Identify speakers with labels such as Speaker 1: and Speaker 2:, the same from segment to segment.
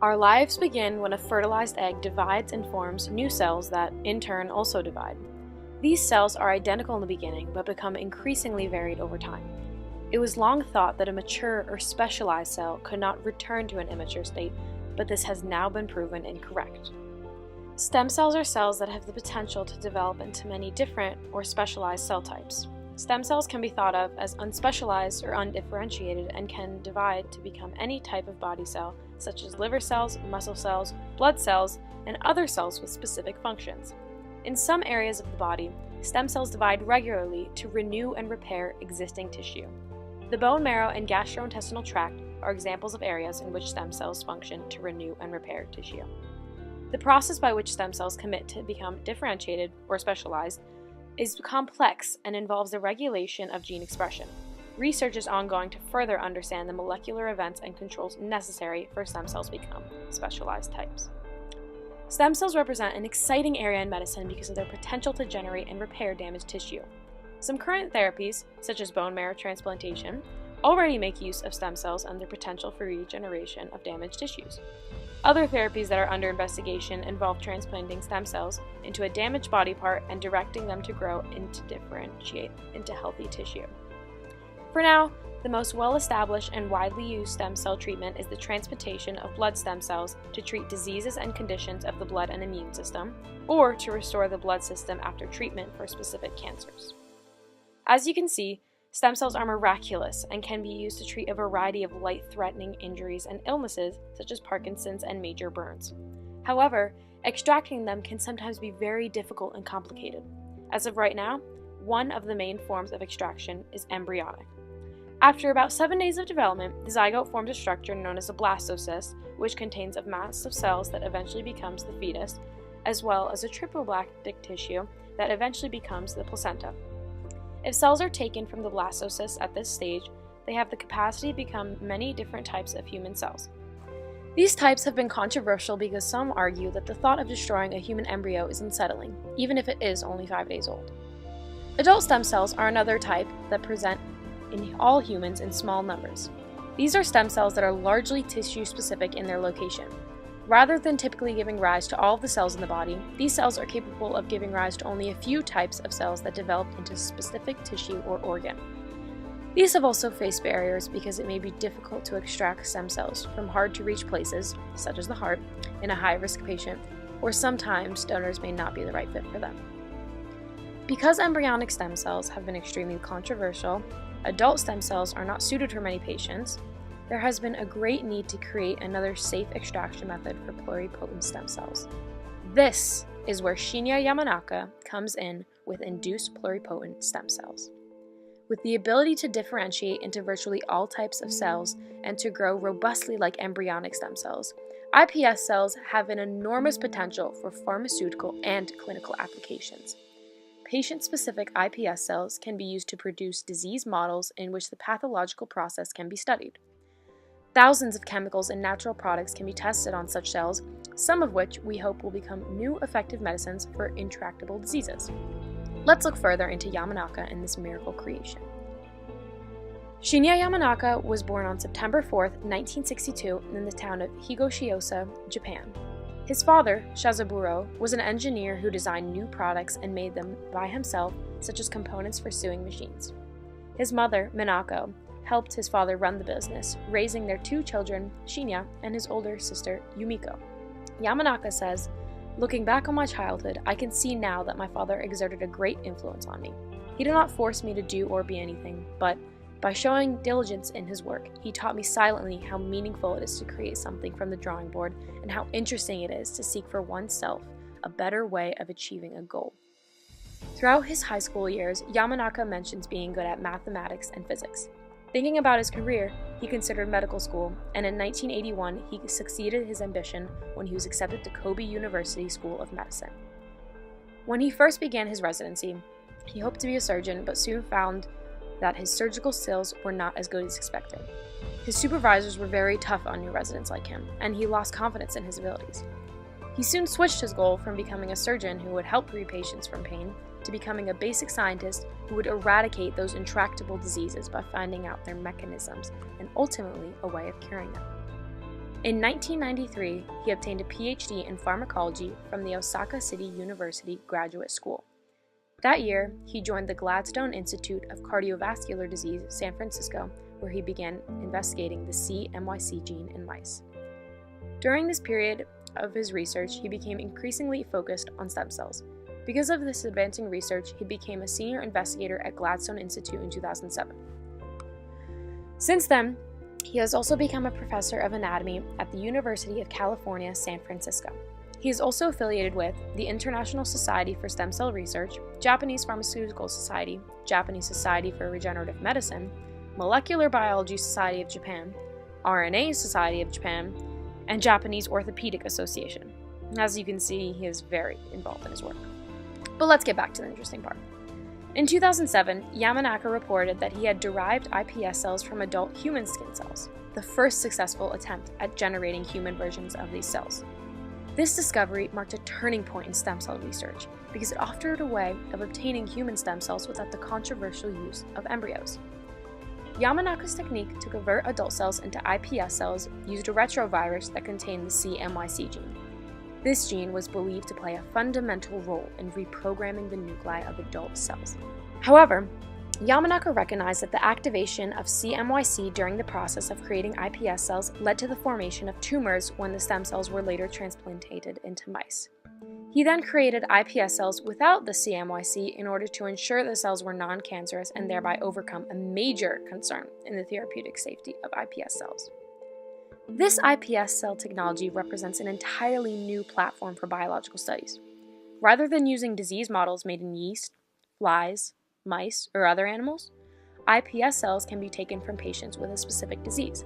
Speaker 1: Our lives begin when a fertilized egg divides and forms new cells that, in turn, also divide. These cells are identical in the beginning, but become increasingly varied over time. It was long thought that a mature or specialized cell could not return to an immature state, but this has now been proven incorrect. Stem cells are cells that have the potential to develop into many different or specialized cell types. Stem cells can be thought of as unspecialized or undifferentiated and can divide to become any type of body cell, such as liver cells, muscle cells, blood cells, and other cells with specific functions. In some areas of the body, stem cells divide regularly to renew and repair existing tissue. The bone marrow and gastrointestinal tract are examples of areas in which stem cells function to renew and repair tissue. The process by which stem cells commit to become differentiated or specialized is complex and involves the regulation of gene expression. Research is ongoing to further understand the molecular events and controls necessary for stem cells to become specialized types. Stem cells represent an exciting area in medicine because of their potential to generate and repair damaged tissue. Some current therapies, such as bone marrow transplantation, already make use of stem cells and their potential for regeneration of damaged tissues. Other therapies that are under investigation involve transplanting stem cells into a damaged body part and directing them to grow and to differentiate into healthy tissue. For now, the most well-established and widely used stem cell treatment is the transplantation of blood stem cells to treat diseases and conditions of the blood and immune system, or to restore the blood system after treatment for specific cancers. As you can see, stem cells are miraculous and can be used to treat a variety of life-threatening injuries and illnesses such as Parkinson's and major burns. However, extracting them can sometimes be very difficult and complicated. As of right now, one of the main forms of extraction is embryonic. After about 7 days of development, the zygote forms a structure known as a blastocyst, which contains a mass of cells that eventually becomes the fetus, as well as a triploblastic tissue that eventually becomes the placenta. If cells are taken from the blastocyst at this stage, they have the capacity to become many different types of human cells. These types have been controversial because some argue that the thought of destroying a human embryo is unsettling, even if it is only 5 days old. Adult stem cells are another type that present in all humans in small numbers. These are stem cells that are largely tissue-specific in their location. Rather than typically giving rise to all of the cells in the body, these cells are capable of giving rise to only a few types of cells that develop into specific tissue or organ. These have also faced barriers because it may be difficult to extract stem cells from hard-to-reach places, such as the heart, in a high-risk patient, or sometimes donors may not be the right fit for them. Because embryonic stem cells have been extremely controversial, adult stem cells are not suited for many patients, there has been a great need to create another safe extraction method for pluripotent stem cells. This is where Shinya Yamanaka comes in with induced pluripotent stem cells. With the ability to differentiate into virtually all types of cells and to grow robustly like embryonic stem cells, iPS cells have an enormous potential for pharmaceutical and clinical applications. Patient-specific iPS cells can be used to produce disease models in which the pathological process can be studied. Thousands of chemicals and natural products can be tested on such cells, some of which we hope will become new effective medicines for intractable diseases. Let's look further into Yamanaka and this miracle creation. Shinya Yamanaka was born on September 4, 1962, in the town of Higashiosa, Japan. His father, Shazaburo, was an engineer who designed new products and made them by himself, such as components for sewing machines. His mother, Minako, helped his father run the business, raising their 2 children, Shinya and his older sister, Yumiko. Yamanaka says, "Looking back on my childhood, I can see now that my father exerted a great influence on me. He did not force me to do or be anything, but by showing diligence in his work, he taught me silently how meaningful it is to create something from the drawing board and how interesting it is to seek for oneself a better way of achieving a goal." Throughout his high school years, Yamanaka mentions being good at mathematics and physics. Thinking about his career, he considered medical school, and in 1981 he succeeded his ambition when he was accepted to Kobe University School of Medicine. When he first began his residency, he hoped to be a surgeon, but soon found that his surgical skills were not as good as expected. His supervisors were very tough on new residents like him, and he lost confidence in his abilities. He soon switched his goal from becoming a surgeon who would help free patients from pain to becoming a basic scientist who would eradicate those intractable diseases by finding out their mechanisms and ultimately a way of curing them. In 1993, he obtained a PhD in pharmacology from the Osaka City University Graduate School. That year, he joined the Gladstone Institute of Cardiovascular Disease, San Francisco, where he began investigating the CMYC gene in mice. During this period of his research, he became increasingly focused on stem cells. Because of this advancing research, he became a senior investigator at Gladstone Institute in 2007. Since then, he has also become a professor of anatomy at the University of California, San Francisco. He is also affiliated with the International Society for Stem Cell Research, Japanese Pharmaceutical Society, Japanese Society for Regenerative Medicine, Molecular Biology Society of Japan, RNA Society of Japan, and Japanese Orthopedic Association. As you can see, he is very involved in his work. But let's get back to the interesting part. In 2007, Yamanaka reported that he had derived iPS cells from adult human skin cells, the first successful attempt at generating human versions of these cells. This discovery marked a turning point in stem cell research because it offered a way of obtaining human stem cells without the controversial use of embryos. Yamanaka's technique to convert adult cells into iPS cells used a retrovirus that contained the CMYC gene. This gene was believed to play a fundamental role in reprogramming the nuclei of adult cells. However, Yamanaka recognized that the activation of CMYC during the process of creating iPS cells led to the formation of tumors when the stem cells were later transplanted into mice. He then created iPS cells without the CMYC in order to ensure the cells were non-cancerous and thereby overcome a major concern in the therapeutic safety of iPS cells. This iPS cell technology represents an entirely new platform for biological studies. Rather than using disease models made in yeast, flies, mice, or other animals, iPS cells can be taken from patients with a specific disease.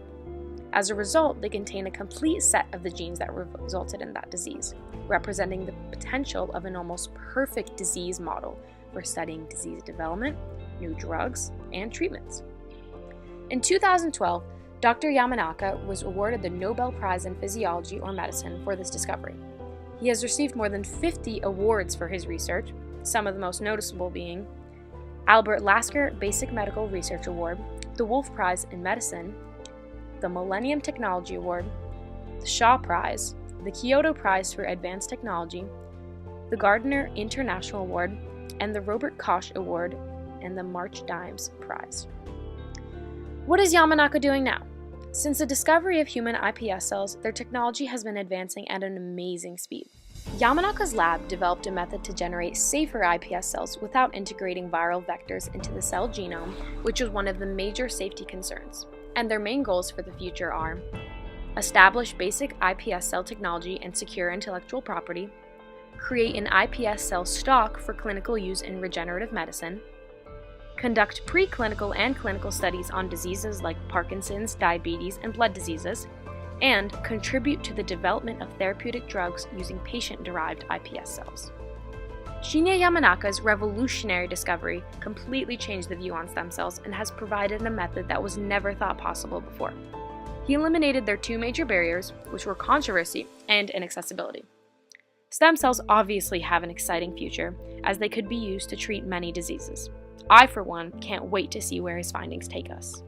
Speaker 1: As a result, they contain a complete set of the genes that resulted in that disease, representing the potential of an almost perfect disease model for studying disease development, new drugs, and treatments. In 2012, Dr. Yamanaka was awarded the Nobel Prize in Physiology or Medicine for this discovery. He has received more than 50 awards for his research, some of the most noticeable being Albert Lasker Basic Medical Research Award, the Wolf Prize in Medicine, the Millennium Technology Award, the Shaw Prize, the Kyoto Prize for Advanced Technology, the Gardner International Award, and the Robert Koch Award and the March Dimes Prize. What is Yamanaka doing now? Since the discovery of human iPS cells, their technology has been advancing at an amazing speed. Yamanaka's lab developed a method to generate safer iPS cells without integrating viral vectors into the cell genome, which is one of the major safety concerns. And their main goals for the future are: establish basic iPS cell technology and secure intellectual property, create an iPS cell stock for clinical use in regenerative medicine, conduct preclinical and clinical studies on diseases like Parkinson's, diabetes, and blood diseases, and contribute to the development of therapeutic drugs using patient-derived iPS cells. Shinya Yamanaka's revolutionary discovery completely changed the view on stem cells and has provided a method that was never thought possible before. He eliminated their two major barriers, which were controversy and inaccessibility. Stem cells obviously have an exciting future, as they could be used to treat many diseases. I, for one, can't wait to see where his findings take us.